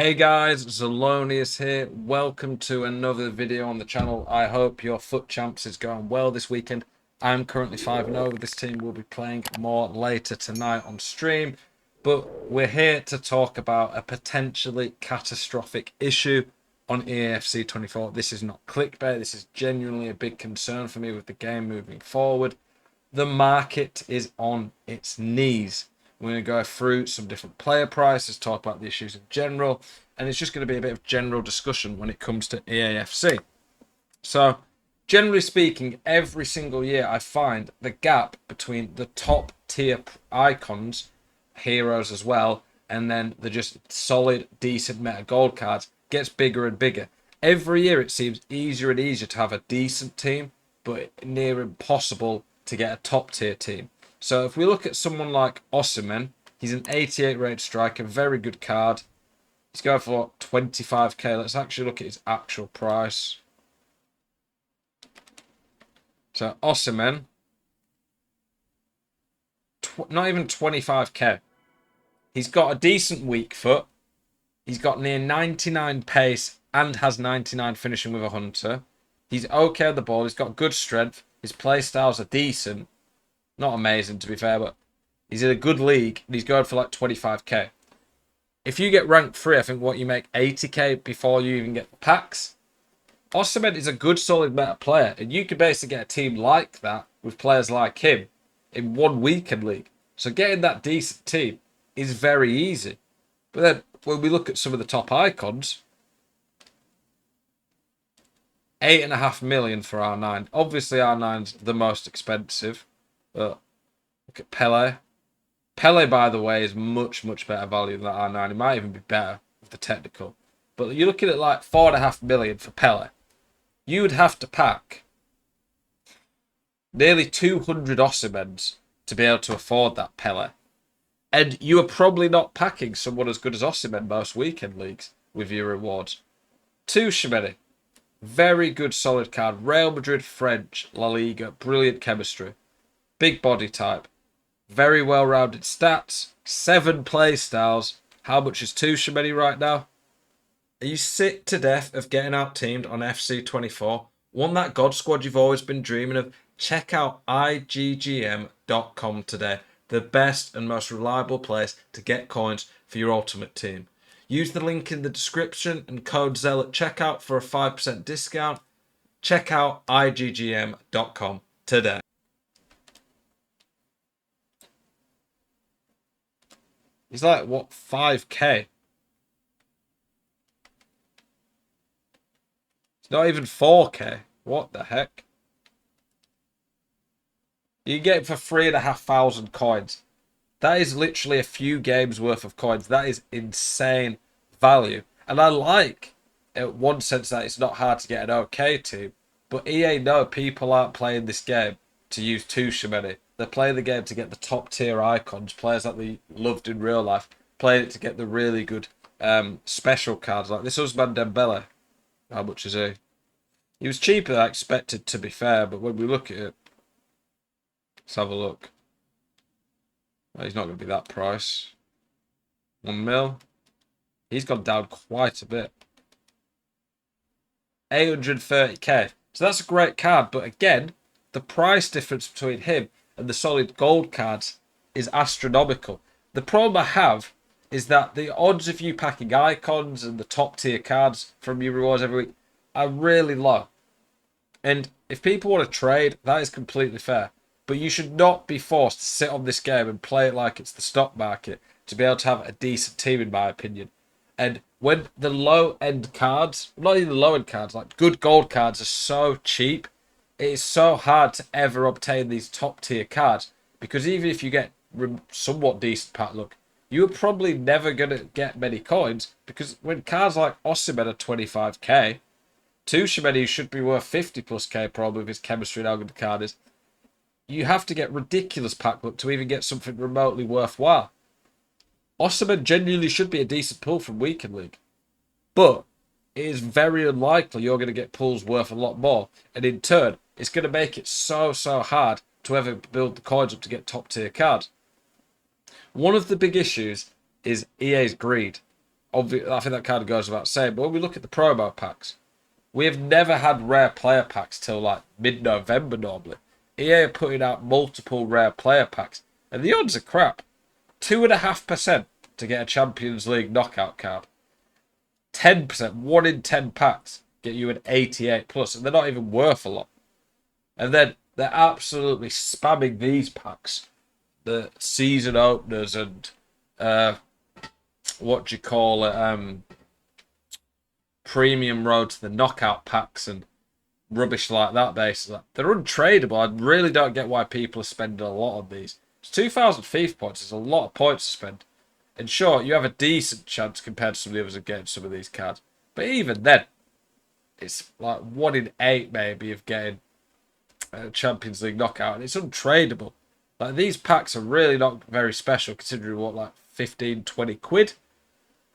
Hey guys, Zelonius here. Welcome to another video on the channel. I hope your FUT Champs is going well this weekend. I'm currently 5-0 with this team. We'll be playing more later tonight on stream. But we're here to talk about a potentially catastrophic issue on eafc 24. This is not clickbait. This is genuinely a big concern for me with the game moving forward. The market is on its knees. We're going to go through some different player prices, talk about the issues in general, and it's just going to be a bit of general discussion when it comes to eafc. So, generally speaking, every single year I find the gap between the top tier icons, heroes as well, and then the just solid, decent meta gold cards gets bigger and bigger. Every year it seems easier and easier to have a decent team, but near impossible to get a top tier team. So if we look at someone like Osimhen, he's an 88 rated striker, very good card. He's going for 25k. Let's actually look at his actual price. So Osimhen, not even 25k. He's got a decent weak foot. He's got near 99 pace and has 99 finishing with a hunter. He's okay on the ball. He's got good strength. His play styles are decent. Not amazing, to be fair, but he's in a good league, and he's going for like 25k. If you get ranked 3, I think you make 80k before you even get the packs. Osimhen is a good, solid meta player, and you can basically get a team like that with players like him in one weekend league. So getting that decent team is very easy. But then when we look at some of the top icons, 8.5 million for R9. Obviously, R9's the most expensive. But look at Pele. Pele, by the way, is much, much better value than that R9. It might even be better with the technical. But you're looking at like 4.5 million for Pele. You would have to pack nearly 200 Osimhens to be able to afford that Pele. And you are probably not packing someone as good as Osimhen most weekend leagues with your rewards. Tchouaméni, very good solid card. Real Madrid, French, La Liga, brilliant chemistry. Big body type. Very well-rounded stats. 7 play styles. How much is Tchouaméni right now? Are you sick to death of getting out-teamed on FC24? Want that God squad you've always been dreaming of? Check out iGGM.com today. The best and most reliable place to get coins for your ultimate team. Use the link in the description and code ZEL at checkout for a 5% discount. Check out iGGM.com today. He's like, what, 5k? It's not even 4k. What the heck? You can get it for 3,500 coins. That is literally a few games worth of coins. That is insane value. And I like, in one sense, that it's not hard to get an okay team. But EA know people aren't playing this game to use Tchouaméni. They're playing the game to get the top tier icons, players that they loved in real life, playing it to get the really good special cards like this Ousmane Dembele. How much is he? He was cheaper than I expected, to be fair, but when we look at it, let's have a look. Well, he's not going to be that price. 1 mil. He's gone down quite a bit. 830k. So that's a great card, but again, the price difference between him and the solid gold cards is astronomical. The problem I have is that the odds of you packing icons and the top tier cards from your rewards every week are really low. And if people want to trade, that is completely fair. But you should not be forced to sit on this game and play it like it's the stock market to be able to have a decent team, in my opinion. And when the low-end cards, not even the low-end cards, like good gold cards are so cheap, it is so hard to ever obtain these top-tier cards. Because even if you get somewhat decent pack luck, you're probably never going to get many coins. Because when cards like Osimhen are 25k, Tchouaméni should be worth 50 plus k probably with his chemistry and how good the card is. You have to get ridiculous pack luck to even get something remotely worthwhile. Osimhen genuinely should be a decent pull from Weekend League. But it is very unlikely you're going to get pulls worth a lot more. And in turn, it's going to make it so hard to ever build the coins up to get top tier cards. One of the big issues is EA's greed. obviously, I think that kind of goes without saying. But when we look at the promo packs, we have never had rare player packs till like mid-November normally. EA are putting out multiple rare player packs, and the odds are crap. 2.5% to get a Champions League knockout card. 10%, 1 in 10 packs get you an 88 plus, and they're not even worth a lot. And then they're absolutely spamming these packs, the season openers and what do you call it, premium road to the knockout packs and rubbish like that. Basically, they're untradeable. I really don't get why people are spending a lot on these. It's 2,000 FIFA points. It's a lot of points to spend. And sure, you have a decent chance compared to some of the others of getting some of these cards. But even then, it's like 1 in 8 maybe of getting a Champions League knockout, and it's untradeable. Like, these packs are really not very special considering what, like 15, 20 quid.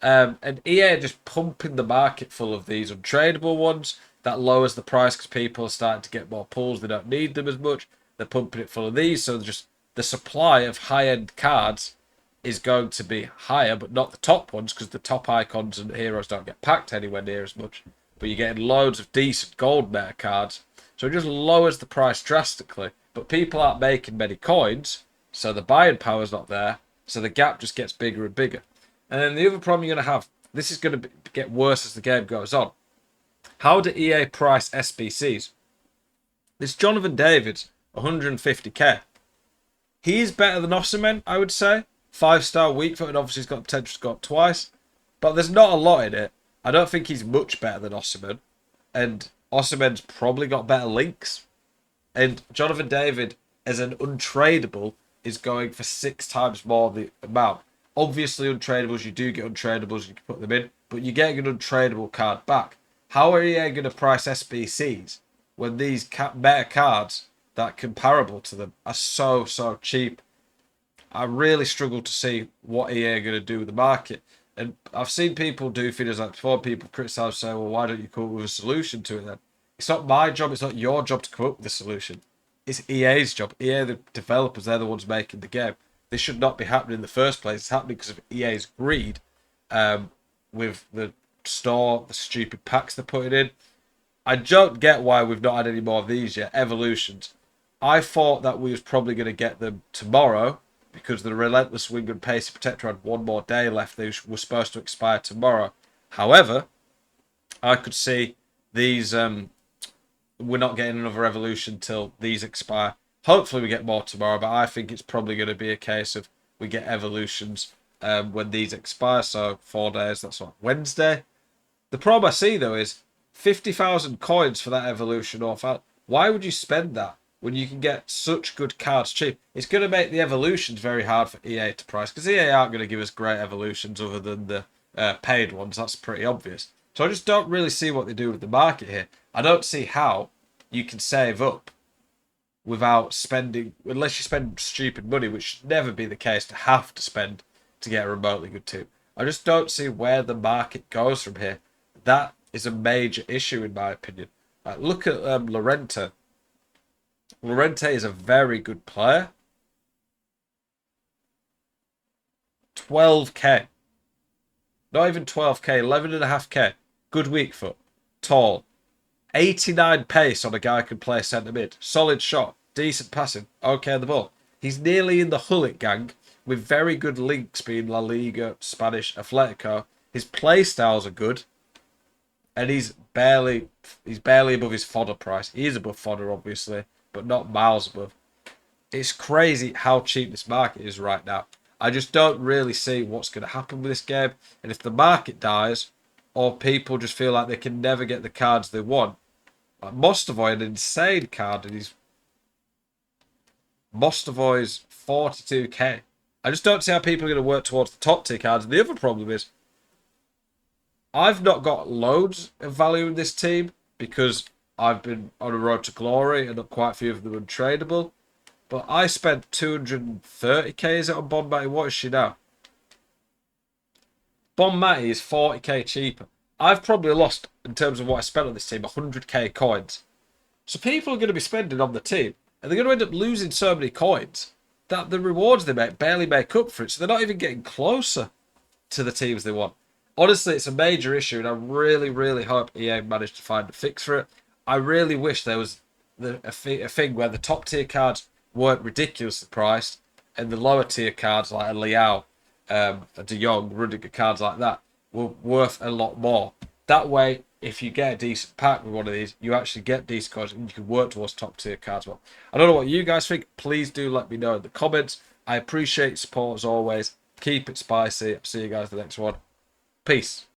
And EA are just pumping the market full of these untradeable ones. That lowers the price because people are starting to get more pulls. They don't need them as much. They're pumping it full of these. So just the supply of high-end cards is going to be higher, but not the top ones because the top icons and heroes don't get packed anywhere near as much. But you're getting loads of decent gold meta cards. So it just lowers the price drastically. But people aren't making many coins, so the buying power's not there. So the gap just gets bigger and bigger. And then the other problem you're going to have, this is going to get worse as the game goes on. How do EA price SBCs? This Jonathan David's 150k. He is better than Osimhen, I would say. 5-star weak foot, and obviously he's got potential to go up twice. But there's not a lot in it. I don't think he's much better than Osimhen. And Osimhen's probably got better links. And Jonathan David, as an untradeable, is going for 6 times more the amount. Obviously, untradables, you do get untradables, you can put them in, but you're getting an untradeable card back. How are EA going to price SBCs when these meta cards that are comparable to them are so cheap? I really struggle to see what EA are going to do with the market. And I've seen people do videos like before, people criticise, say, well, why don't you come up with a solution to it then? It's not my job, it's not your job to come up with a solution. It's EA's job. EA, the developers, they're the ones making the game. This should not be happening in the first place. It's happening because of EA's greed with the store, the stupid packs they're putting in. I don't get why we've not had any more of these yet. Evolutions. I thought that we was probably going to get them tomorrow because the Relentless Wing and Pacey Protector had 1 more day left. They were supposed to expire tomorrow. However, I could see these... we're not getting another evolution till these expire. Hopefully we get more tomorrow, but I think it's probably going to be a case of we get evolutions when these expire. So 4 days, that's what, Wednesday. The problem I see though is 50,000 coins for that evolution off. Why would you spend that when you can get such good cards cheap? It's going to make the evolutions very hard for EA to price because EA aren't going to give us great evolutions other than the paid ones. That's pretty obvious. So I just don't really see what they do with the market here. I don't see how you can save up without spending, unless you spend stupid money, which should never be the case to have to spend to get a remotely good team. I just don't see where the market goes from here. That is a major issue in my opinion. Look at Llorente. Llorente is a very good player. 12k. Not even 12k, 11.5k. Good weak foot. Tall. 89 pace on a guy who can play centre mid. Solid shot. Decent passing. Okay on the ball. He's nearly in the Hullet gang with very good links being La Liga, Spanish, Atletico. His play styles are good. And he's barely above his fodder price. He is above fodder, obviously, but not miles above. It's crazy how cheap this market is right now. I just don't really see what's going to happen with this game. And if the market dies, or people just feel like they can never get the cards they want, like Mostovoy, an insane card, and he's Mostovoy's 42k. I just don't see how people are going to work towards the top tier cards. And the other problem is, I've not got loads of value in this team because I've been on a road to glory and quite a few of them are untradeable. But I spent 230k, is it, on Bon Matty? What is she now? Bon Matty is 40k cheaper. I've probably lost, in terms of what I spent on this team, 100k coins. So people are going to be spending on the team, and they're going to end up losing so many coins that the rewards they make barely make up for it. So they're not even getting closer to the teams they want. Honestly, it's a major issue, and I really, really hope EA managed to find a fix for it. I really wish there was a thing where the top tier cards weren't ridiculously priced, and the lower tier cards like a Liao, a De Jong, Rudiger cards like that were worth a lot more. That way, if you get a decent pack with one of these, you actually get decent cards, and you can work towards top tier cards. Well, I don't know what you guys think. Please do let me know in the comments. I appreciate your support as always. Keep it spicy. I'll see you guys in the next one. Peace.